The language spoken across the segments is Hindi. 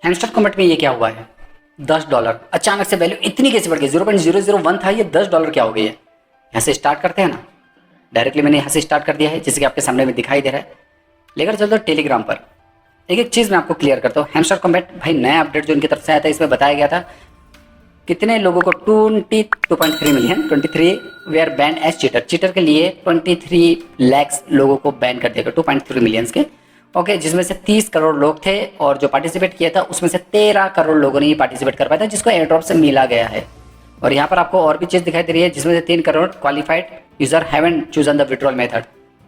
हैमस्टर कॉम्बैट में ये क्या हुआ है, $10 अचानक से वैल्यू इतनी कैसे बढ़ गई, 0.001 था, ये $10 क्या हो गई है। यहाँ से स्टार्ट करते हैं ना, डायरेक्टली मैंने यहाँ से स्टार्ट कर दिया है जैसे कि आपके सामने में दिखाई दे रहा है। लेकर चलते हो टेलीग्राम पर, एक एक चीज़ मैं आपको क्लियर करता हूँ। हैमस्टर कॉम्बैट भाई नया अपडेट जो इनकी तरफ से आया था, इसमें बताया गया था कितने लोगों को 22.3 million 23 they are ban as cheater, cheater के लिए 23 लाख लोगों को बैन कर देगा 2.3 मिलियंस के। ओके, जिसमें से 30 करोड़ लोग थे और जो पार्टिसिपेट किया था उसमें से 13 करोड़ लोगों ने ही पार्टिसिपेट कर पाया था, जिसको एयर ड्रॉप से मिला गया है। और यहाँ पर आपको और भी चीज़ दिखाई दे रही है, जिसमें से 3 crore qualified user haven't chosen the withdrawal method.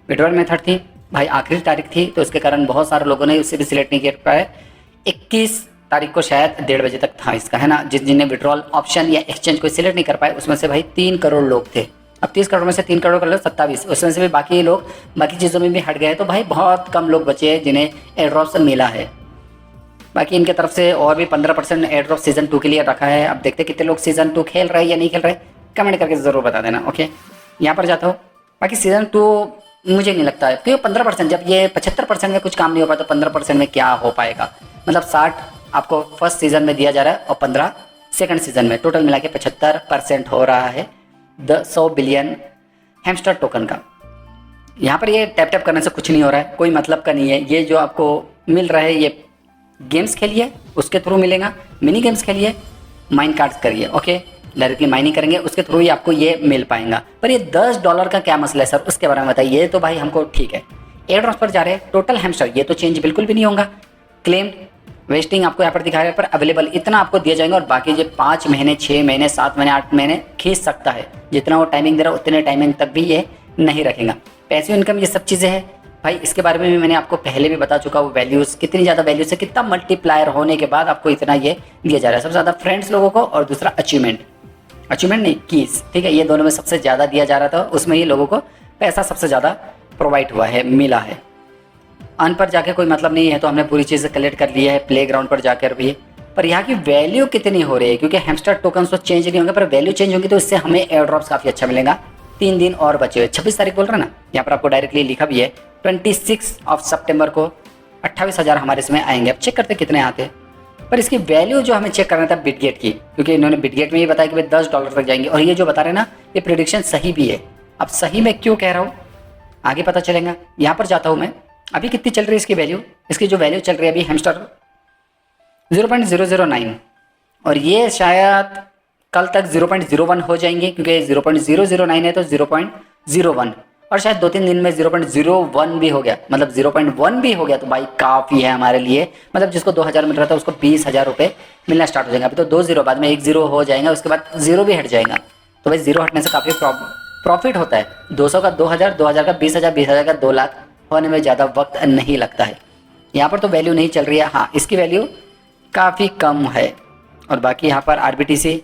Withdrawal method थी भाई, आखिरी तारीख थी तो उसके कारण बहुत सारे लोगों ने उसे भी सिलेक्ट नहीं कर पाए। 21 तारीख को शायद 1:30 बजे तक था इसका, है ना, जिन्हें विड्रॉल ऑप्शन या एक्सचेंज को सिलेक्ट नहीं कर पाए उसमें से भाई 3 करोड़ लोग थे। अब 30 करोड़ में से 3 करोड़ कर लो 27, उसमें से भी बाकी लोग बाकी चीज़ों में भी हट गए, तो भाई बहुत कम लोग बचे हैं जिन्हें एयर ड्रॉप से मिला है। बाकी इनके तरफ से और भी 15% एयर ड्रॉप सीजन 2 के लिए रखा है। अब देखते कितने लोग सीजन 2 खेल रहे हैं या नहीं खेल रहे, कमेंट करके ज़रूर बता देना। ओके, यहाँ पर जाता हूँ। बाकी सीजन 2 मुझे नहीं लगता है, क्योंकि 15%, जब ये 75% में कुछ काम नहीं हो पाया तो 15% में क्या हो पाएगा। मतलब 60 आपको फर्स्ट सीजन में दिया जा रहा है और 15 सेकंड सीजन में, टोटल मिला के 75% हो रहा है 100 बिलियन हैमस्टर टोकन का। यहाँ पर ये टैप टैप करने से कुछ नहीं हो रहा है, कोई मतलब का नहीं है। ये जो आपको मिल रहा है ये गेम्स खेलिए उसके थ्रू मिलेगा, मिनी गेम्स खेलिए, माइन कार्ड्स करिए। ओके, डायरेक्टली माइनिंग करेंगे उसके थ्रू ही आपको ये मिल पाएगा। पर ये $10 का क्या मसला है सर, उसके बारे में बताइए। ये तो भाई हमको ठीक है, एयर ड्रॉप पर जा रहे हैं टोटल हैमस्टर, ये तो चेंज बिल्कुल भी नहीं होगा। क्लेम्ड वेस्टिंग आपको यहाँ पर दिखा रहा है, पर अवेलेबल इतना आपको दिया जाएगा और बाकी जो 5 महीने 6 महीने 7 महीने 8 महीने खींच सकता है, जितना वो टाइमिंग दे रहा है उतने टाइमिंग तक भी ये नहीं रखेगा। पैसिव इनकम ये सब चीज़ें हैं भाई, इसके बारे में भी मैंने आपको पहले भी बता चुका हूँ। वैल्यूज़ कितनी ज़्यादा वैल्यूज है, कितना मल्टीप्लायर होने के बाद आपको इतना ये दिया जा रहा है। सबसे ज़्यादा फ्रेंड्स लोगों को और दूसरा अचीवमेंट नहीं कीज, ठीक है, ये दोनों में सबसे ज़्यादा दिया जा रहा था, उसमें ही लोगों को पैसा सबसे ज़्यादा प्रोवाइड हुआ है, मिला है। अन पर जाके कोई मतलब नहीं है, तो हमने पूरी चीज़ें कलेक्ट कर लिया है प्लेग्राउंड पर जाकर भी। पर यहाँ की वैल्यू कितनी हो रही है, क्योंकि हैमस्टर टोकन तो चेंज नहीं होंगे पर वैल्यू चेंज होंगी, तो इससे हमें एयर ड्रॉप्स काफ़ी अच्छा मिलेगा। 3 दिन और बचे हुए, 26 तारीख बोल रहे ना, यहाँ पर आपको डायरेक्टली लिखा भी है 26 सितंबर को 28,000 हमारे इसमें आएंगे। अब चेक करते कितने आते हैं, पर इसकी वैल्यू जो हमें चेक करना था बिटगेट की, क्योंकि इन्होंने बिटगेट में ये बताया कि भाई $10 तक जाएंगे, और ये जो बता रहे हैं ना ये प्रेडिक्शन सही भी है। अब सही मैं क्यों कह रहा हूँ आगे पता चलेगा। यहाँ पर जाता हूँ मैं, अभी कितनी चल रही है इसकी वैल्यू, इसकी जो वैल्यू चल रही है अभी हैमस्टर 0.009, और ये शायद कल तक 0.01 हो जाएंगे, क्योंकि 0.009 है तो 0.01, और शायद 2-3 दिन में 0.01 भी हो गया, मतलब 0.1 भी हो गया तो भाई काफ़ी है हमारे लिए। मतलब जिसको 2,000 मिल रहा था उसको 20,000 रुपये मिलना स्टार्ट हो जाएगा। अभी तो 2 0 बाद में 1 0 हो जाएगा, उसके बाद 0 भी हट जाएगा, तो भाई 0 हटने से काफ़ी प्रॉफिट होता है। 200 का 2,000, 2,000 का 20,000, 20,000 का 2 लाख होने में ज़्यादा वक्त नहीं लगता है। यहाँ पर तो वैल्यू नहीं चल रही है, हाँ इसकी वैल्यू काफ़ी कम है। और बाकी यहाँ पर RBTC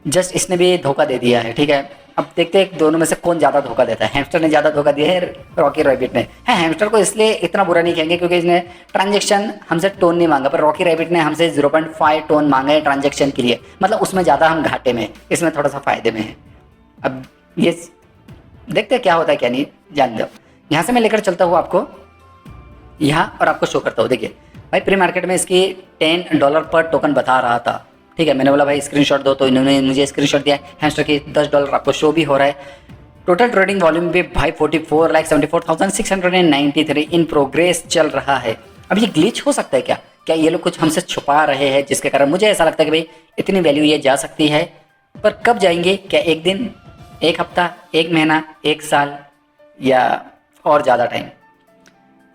जस्ट इसने भी धोखा दे दिया है, ठीक है। अब देखते हैं दोनों में से कौन ज़्यादा धोखा देता है। हैमस्टर ने ज़्यादा धोखा दिया है, रॉकी रैबिट ने। है हैमस्टर को इसलिए इतना बुरा नहीं कहेंगे क्योंकि इसने ट्रांजेक्शन हमसे टोन नहीं मांगा, पर रॉकी रैबिट ने हमसे 0.5 टोन मांगा है ट्रांजेक्शन के लिए, मतलब उसमें ज़्यादा हम घाटे में, इसमें थोड़ा सा फ़ायदे में है। अब ये देखते हैं क्या होता है क्या नहीं, जान दो। यहाँ से मैं लेकर चलता हूँ आपको यहाँ और आपको शो करता हूँ। देखिए भाई प्री मार्केट में इसकी $10 पर टोकन बता रहा था, ठीक है। मैंने बोला भाई स्क्रीनशॉट दो, तो इन्होंने मुझे स्क्रीनशॉट दिया। हैमस्टर की $10 आपको शो भी हो रहा है। टोटल ट्रेडिंग वॉल्यूम भी भाई 44,74,693 इन प्रोग्रेस चल रहा है। अब ये ग्लिच हो सकता है क्या ये लोग कुछ हमसे छुपा रहे हैं, जिसके कारण मुझे ऐसा लगता है कि भाई इतनी वैल्यू ये जा सकती है, पर कब जाएंगे, क्या 1 दिन, 1 हफ्ता, 1 महीना, 1 साल, या और ज़्यादा टाइम।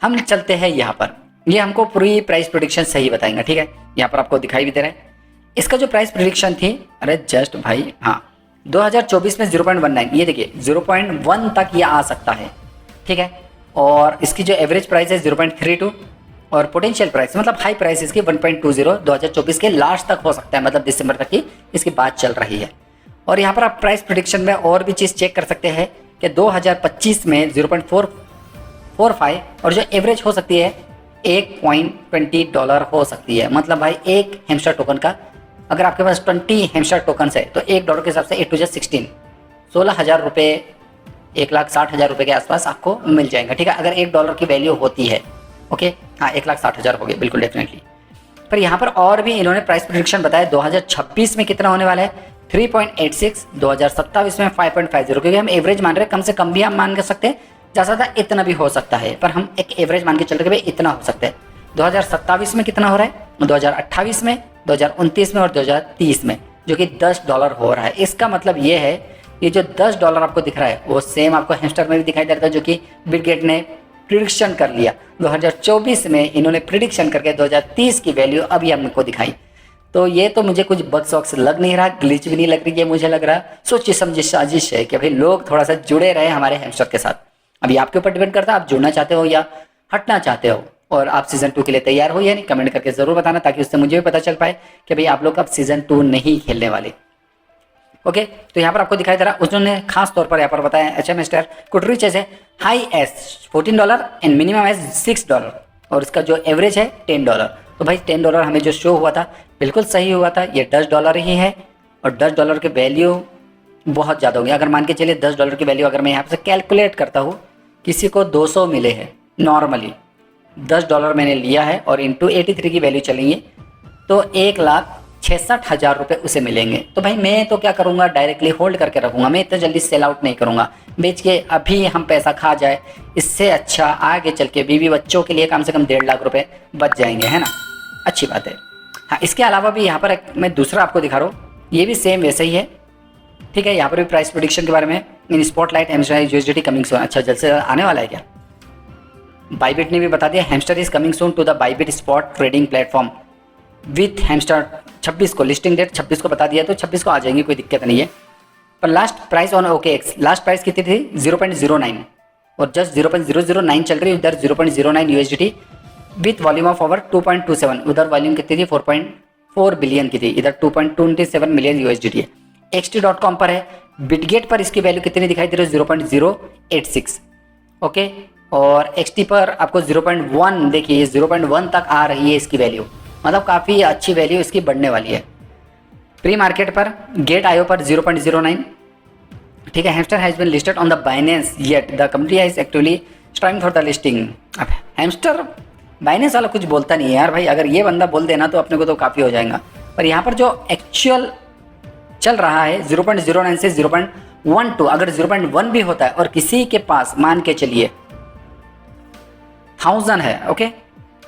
हम चलते हैं यहाँ पर, ये हमको पूरी प्राइस प्रेडिक्शन सही बताएंगे, ठीक है। यहाँ पर आपको दिखाई भी दे रहा है इसका जो प्राइस प्रेडिक्शन थी, अरे जस्ट भाई हाँ 2024 में 0.19, ये देखिए 0.1 तक ये आ सकता है, ठीक है। और इसकी जो एवरेज प्राइस है 0.32, और पोटेंशियल प्राइस मतलब हाई प्राइस इसकी 1.20 2024 के लास्ट तक हो सकता है, मतलब दिसंबर तक की इसकी बात चल रही है। और यहाँ पर आप प्राइस प्रेडिक्शन में और भी चीज़ चेक कर सकते हैं कि 2025 में 0.445, और जो एवरेज हो सकती है $1.20 हो सकती है। मतलब भाई एक हैमस्टर टोकन का अगर आपके पास 20 हैमस्टर टोकन है तो $1 के हिसाब से 8 to 16 16,000 रुपये, 1,60,000 रुपये के आसपास आपको मिल जाएगा, ठीक है, अगर $1 की वैल्यू होती है। ओके हाँ 1,60,000 हो गए बिल्कुल डेफिनेटली। पर यहाँ पर और भी इन्होंने प्राइस प्रेडिक्शन बताया 2026 में कितना होने वाला है 3.86, 2027 में 5.50, क्योंकि हम एवरेज मान रहे हैं, कम से कम भी हम मान सकते हैं, ज़्यादा इतना भी हो सकता है, पर हम एक एवरेज मान के चलते हुए इतना हो सकता है। 2027 में कितना हो रहा है, 2028 में, 2029 में और 2030 में, जो कि $10 हो रहा है। इसका मतलब ये है, ये जो $10 आपको दिख रहा है वो सेम आपको हैमस्टर में भी दिखाई दे रहा था, जो कि बिल गेट ने प्रिडिक्शन कर लिया 2024 में, इन्होंने प्रिडिक्शन करके 2030 की वैल्यू अभी हमको दिखाई। तो ये तो मुझे कुछ बक्स वक्स लग नहीं रहा, ग्लिच भी नहीं लग रही है, मुझे लग रहा सोची समझी साजिश है कि भाई लोग थोड़ा सा जुड़े रहे हमारे हैमस्टर के साथ। अभी आपके ऊपर डिपेंड करता है, आप जुड़ना चाहते हो या हटना चाहते हो, और आप सीजन 2 के लिए तैयार हो या नहीं, कमेंट करके जरूर बताना, ताकि उससे मुझे भी पता चल पाए कि भाई आप लोग अब सीजन 2 नहीं खेलने वाले। ओके, तो यहाँ पर आपको दिखाई दे रहा, उन्होंने खास तौर पर यहाँ पर बताया HM star could reach as high as $14 and minimum as $6, और इसका जो एवरेज है $10। तो भाई $10 हमें जो शो हुआ था बिल्कुल सही हुआ था, ये $10 ही है, और $10 की वैल्यू बहुत ज़्यादा होगी। अगर मान के चलिए $10 की वैल्यू अगर मैं यहाँ से कैलकुलेट करता हूँ, किसी को 200 मिले हैं नॉर्मली, $10 मैंने लिया है और इंटू 83 की वैल्यू चलेंगे तो 1,66,000 रुपये उसे मिलेंगे। तो भाई मैं तो क्या करूँगा, डायरेक्टली होल्ड करके रखूँगा, मैं इतना जल्दी सेल आउट नहीं करूँगा, बेच के अभी हम पैसा खा जाए, इससे अच्छा आगे चल के बीवी बच्चों के लिए कम से कम 1.5 लाख रुपये बच जाएंगे, है ना, अच्छी बात है। हाँ, इसके अलावा भी यहाँ पर मैं दूसरा आपको दिखा रहा हूँ, ये भी सेम वैसे ही है, ठीक है। यहाँ पर भी प्राइस प्रेडिक्शन के बारे में, in spotlight hamster USDT coming soon, अच्छा जल्द से आने वाला है क्या, बाइबिट ने भी बता दिया, hamster is coming soon to the Bybit spot trading platform with hamster 26 को, लिस्टिंग डेट 26 को बता दिया, तो 26 को आ जाएंगे, कोई दिक्कत नहीं है। पर last price on OKX last price कितनी थी 0.09, और जस्ट 0.009 चल रही है, उधर 0.09 USDT with volume of over 2.27, उधर वॉल्यूम कितनी थी 4.4 बिलियन की थी, इधर 2.27 मिलियन USDT है। XT.com पर है, बिटगेट पर इसकी वैल्यू कितनी दिखाई दे रही है 0.086, ओके, और XT पर आपको 0.1, देखिए 0.1 तक आ रही है इसकी वैल्यू, मतलब काफ़ी अच्छी वैल्यू इसकी बढ़ने वाली है। प्री मार्केट पर गेट आयो पर 0.09, ठीक है। Hamster has been listed on the Binance yet the company has actually striving for the listing. अब हैमस्टर बाइनेंस वाला कुछ बोलता नहीं है यार भाई, अगर ये बंदा बोल देना तो अपने को तो काफ़ी हो जाएगा, पर यहाँ पर जो एक्चुअल चल रहा है 0.09 से 0.12, अगर 0.1 भी होता है और किसी के पास मान के चलिए 1000 है, ओके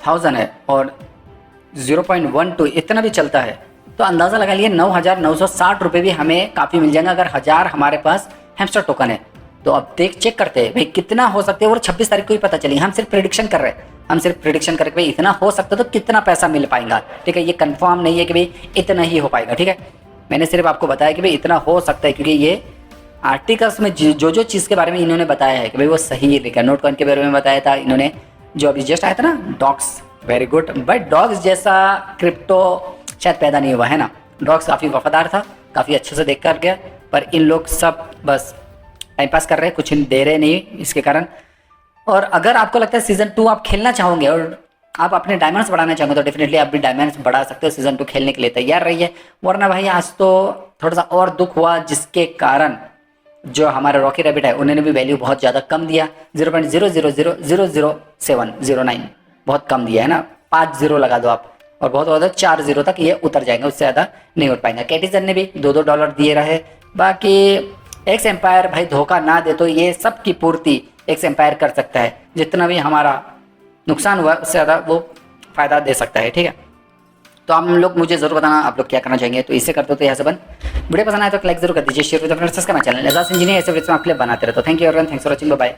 1000 है और 0.12 इतना भी चलता है, तो अंदाज़ा लगा लिए 9,960 रुपये भी हमें काफ़ी मिल जाएगा, अगर 1000 हमारे पास हैमस्टर टोकन है। तो अब चेक करते हैं भाई कितना हो सकते हैं, और 26 तारीख को ही पता चलेगी, हम सिर्फ प्रेडिक्शन कर रहे हैं, हम सिर्फ प्रेडिक्शन करके भाई इतना हो सकता है तो कितना पैसा मिल पाएगा, ठीक है। ये कंफर्म नहीं है कि भाई इतना ही हो पाएगा, ठीक है, मैंने सिर्फ आपको बताया कि भाई इतना हो सकता है, क्योंकि ये आर्टिकल्स में जो चीज़ के बारे में इन्होंने बताया है कि भाई वो सही लिखा है। नोटकॉइन के बारे में बताया था इन्होंने, जो अभी जस्ट आया था ना dogs, very good, but dogs जैसा क्रिप्टो शायद पैदा नहीं हुआ है ना, डॉग्स काफ़ी वफादार था, काफ़ी अच्छे से देख कर गया, पर इन लोग सब बस टाइम पास कर रहे हैं, कुछ दे रहे नहीं इसके कारण। और अगर आपको लगता है सीज़न 2 आप खेलना चाहोगे और आप अपने डायमंड्स बढ़ाना चाहोगे, तो डेफिनेटली आप भी डायमंड्स बढ़ा सकते हो, सीज़न 2 खेलने के लिए तैयार रहिए। वरना भाई आज तो थोड़ा सा और दुख हुआ, जिसके कारण जो हमारे रॉकी रैबिट है उन्होंने भी वैल्यू बहुत ज़्यादा कम दिया, 0.00000709 बहुत कम दिया है ना, 5 0 लगा दो आप, और बहुत ज़्यादा 4 0 तक ये उतर जाएंगे, उससे ज़्यादा नहीं उठ पाएंगे। कैटिजन ने भी $2 दिए रहे। बाकी एक्स एम्पायर भाई धोखा ना दे तो ये सब की पूर्ति एक्स एम्पायर कर सकता है, जितना भी हमारा नुकसान हुआ उससे ज़्यादा वो फ़ायदा दे सकता है, ठीक है। तो आप लोग मुझे ज़रूर बताना आप लोग क्या करना चाहेंगे, तो इससे करते हो तो यहाँ से बन वीडियो पसंद आए तो लाइक जरूर कर दीजिए, शेयर कर दीजिए, फ्रेंड्स का मैं चैनल एजाज इंजीनियर ऐसे वीडियो आपके लिए बनाते रहता हूँ। Thank you everyone, thanks for watching, bye.